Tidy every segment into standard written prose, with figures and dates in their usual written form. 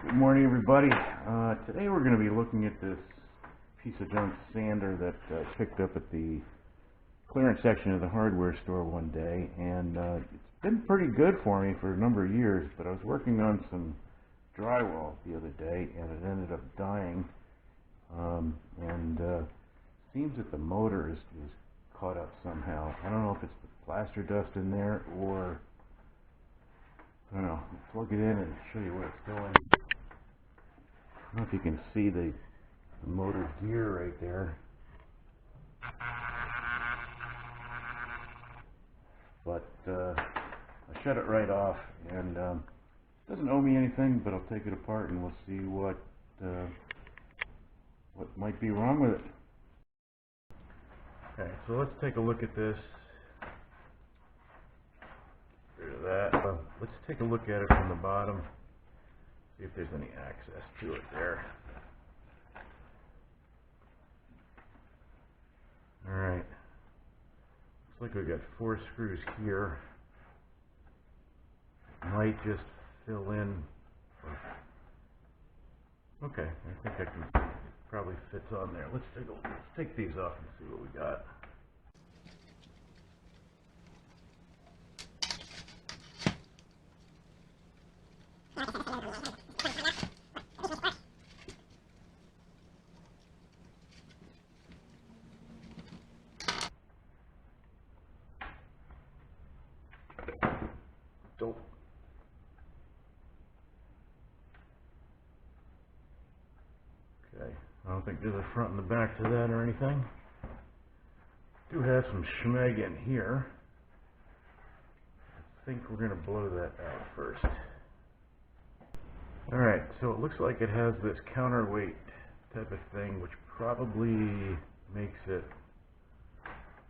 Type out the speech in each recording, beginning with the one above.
Good morning, everybody. Today we're going to be looking at this piece of junk sander that I picked up at the clearance section of the hardware store one day, and it's been pretty good for me for a number of years, but I was working on some drywall the other day and it ended up dying, and seems that the motor is caught up somehow. I don't know if it's the plaster dust in there or I don't know. I'll plug it in and show you where it's going. I don't know if you can see the motor gear right there, but I shut it right off, and it doesn't owe me anything, but I'll take it apart and we'll see what might be wrong with it. Okay, so let's take a look at this. Get rid of that. Let's take a look at it from the bottom. See if there's any access to it there. Alright. Looks like we've got 4 screws here. Might just fill in. Okay, I think I can probably fits on there. Let's take these off and see what we got. Okay, I don't think there's a front and the back to that or anything. Do have some schmeg in here. I think we're going to blow that out first. Alright, so it looks like it has this counterweight type of thing, which probably makes it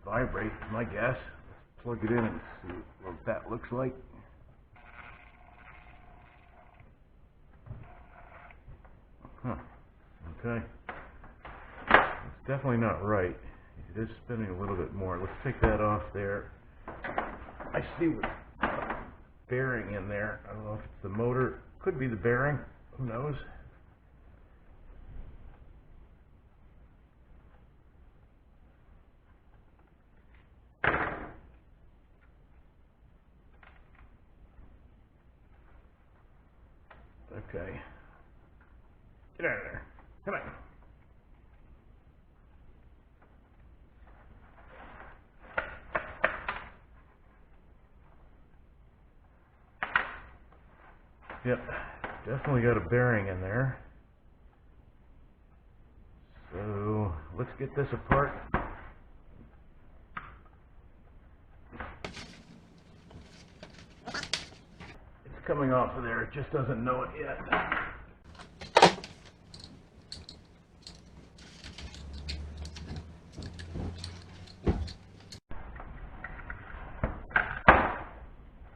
vibrate, is my guess. Let's plug it in and see what that looks like. Huh. Okay. It's definitely not right. It is spinning a little bit more. Let's take that off there. I see a bearing in there. I don't know if it's the motor. Could be the bearing. Who knows? Okay. Get out of there. Come on. Yep, definitely got a bearing in there. So let's get this apart. It's coming off of there, it just doesn't know it yet.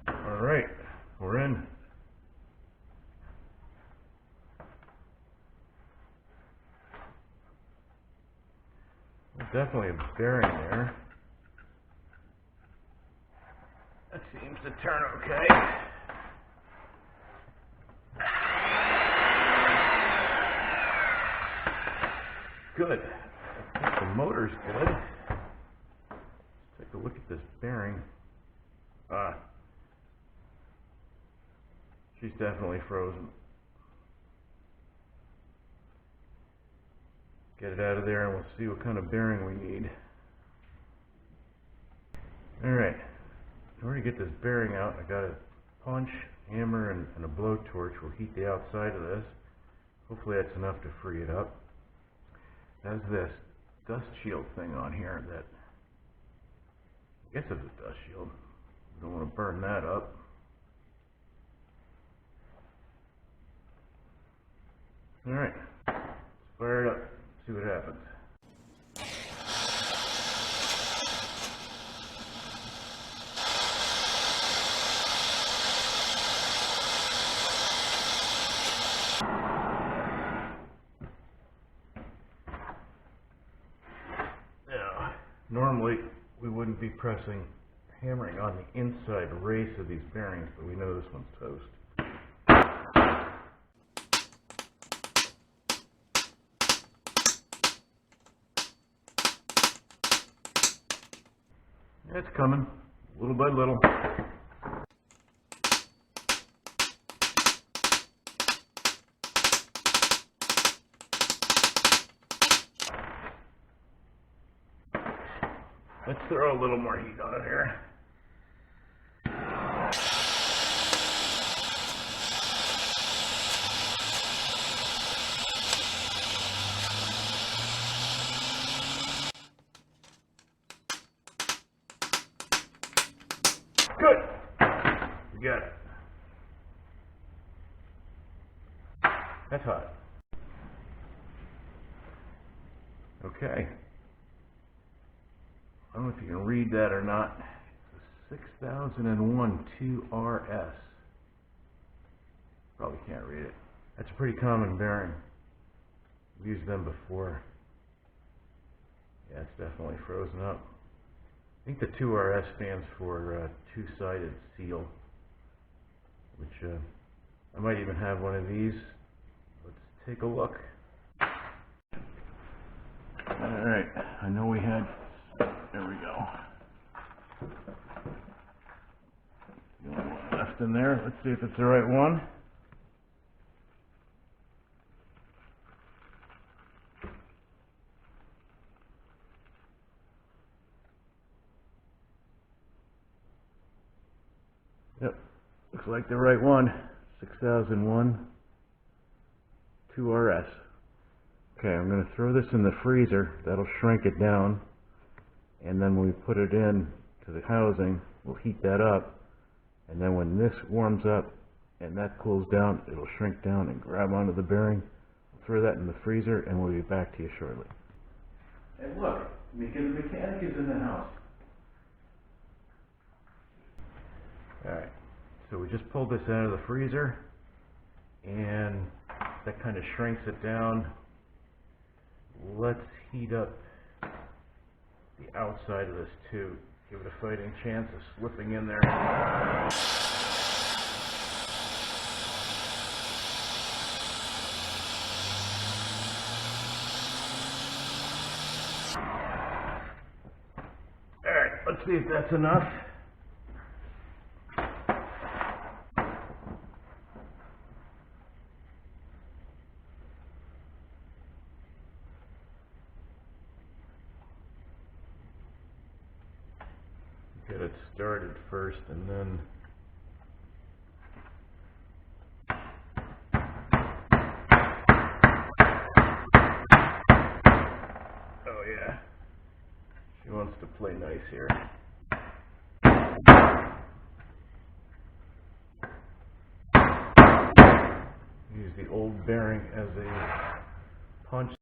Alright, we're in. There's definitely a bearing there. That seems to turn okay. Good. I think the motor's good. Let's take a look at this bearing. She's definitely frozen. Get it out of there and we'll see what kind of bearing we need. Alright, in order to get this bearing out, I got a punch, hammer, and a blowtorch. We'll heat the outside of this. Hopefully that's enough to free it up. It has this dust shield thing on here that, I guess it's a dust shield. Don't want to burn that up. Alright, let's fire it up, see what happens. Now, normally we wouldn't be hammering on the inside race of these bearings, but we know this one's toast. It's coming, little by little. Let's throw a little more heat on it here. Good. We got it. That's hot. Okay. I don't know if you can read that or not. It's a 6001 2RS. Probably can't read it. That's a pretty common bearing. We've used them before. Yeah, it's definitely frozen up. I think the 2RS stands for two-sided seal, which I might even have one of these. Let's take a look. Alright, I know we had, there we go. The only one left in there. Let's see if it's the right one. Yep, looks like the right one. 6001 2RS. Okay, I'm going to throw this in the freezer. That'll shrink it down. And then when we put it in to the housing, we'll heat that up. And then when this warms up and that cools down, it'll shrink down and grab onto the bearing. We'll throw that in the freezer and we'll be back to you shortly. And look, the mechanic is in the house. Alright, so we just pulled this out of the freezer and that kind of shrinks it down. Let's heat up the outside of this too. Give it a fighting chance of slipping in there. Alright, let's see if that's enough. Get it started first and then oh yeah, she wants to play nice here. Use the old bearing as a punch.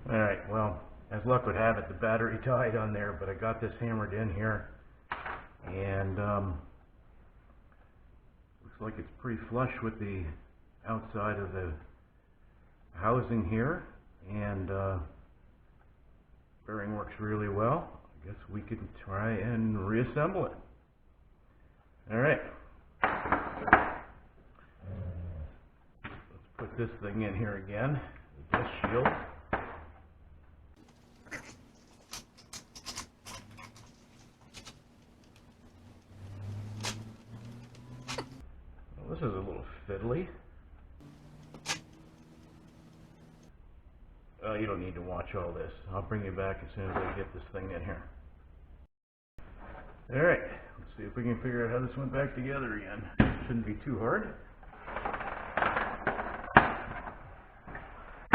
Alright, well, as luck would have it, the battery died on there, but I got this hammered in here, and looks like it's pretty flush with the outside of the housing here, and bearing works really well. I guess we can try and reassemble it. Alright. Let's put this thing in here again, the dust shield. This is a little fiddly. You don't need to watch all this. I'll bring you back as soon as I get this thing in here. Alright, let's see if we can figure out how this went back together again. Shouldn't be too hard. I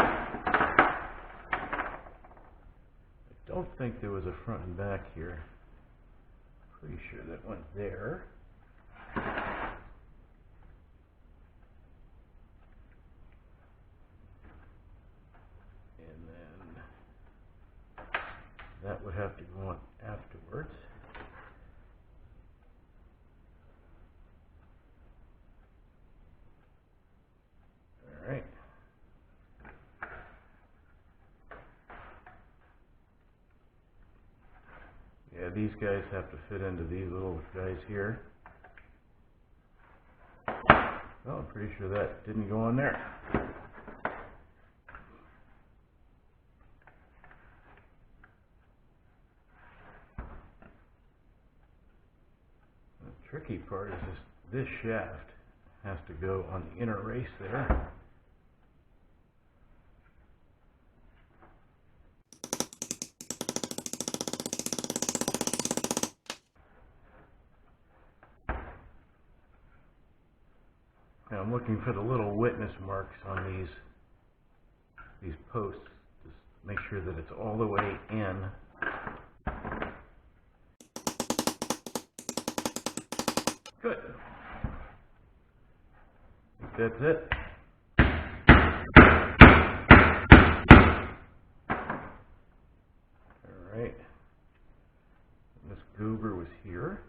don't think there was a front and back here. Pretty sure that went there. That would have to go on afterwards. Alright. Yeah, these guys have to fit into these little guys here. Well, I'm pretty sure that didn't go on there. part is this shaft has to go on the inner race there. Now I'm looking for the little witness marks on these posts. Just make sure that it's all the way in. Good. I think that's it. Alright. This goober was here.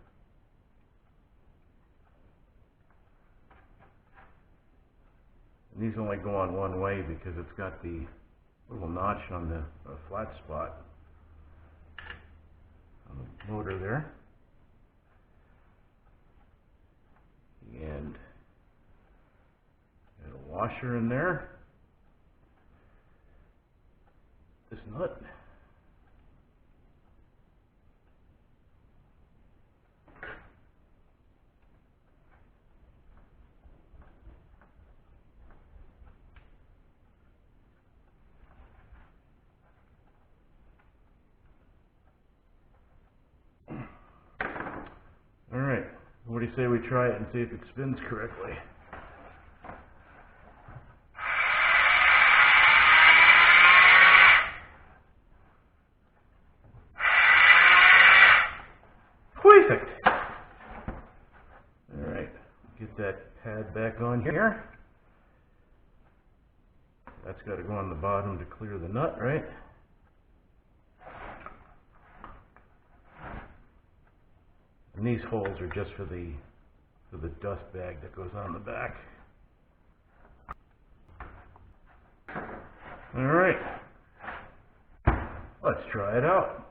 And these only go on one way because it's got the little notch on the flat spot on the motor there. And got a washer in there. This nut. All right. What do you say we try it and see if it spins correctly? Perfect. All right. Get that pad back on here. That's got to go on the bottom to clear the nut, right? And these holes are just for the dust bag that goes on the back. All right, let's try it out.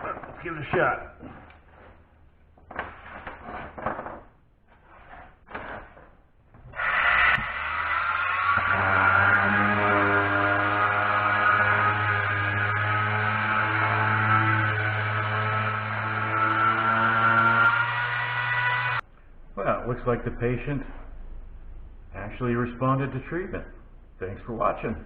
Let's give it a shot. Well, it looks like the patient actually responded to treatment. Thanks for watching.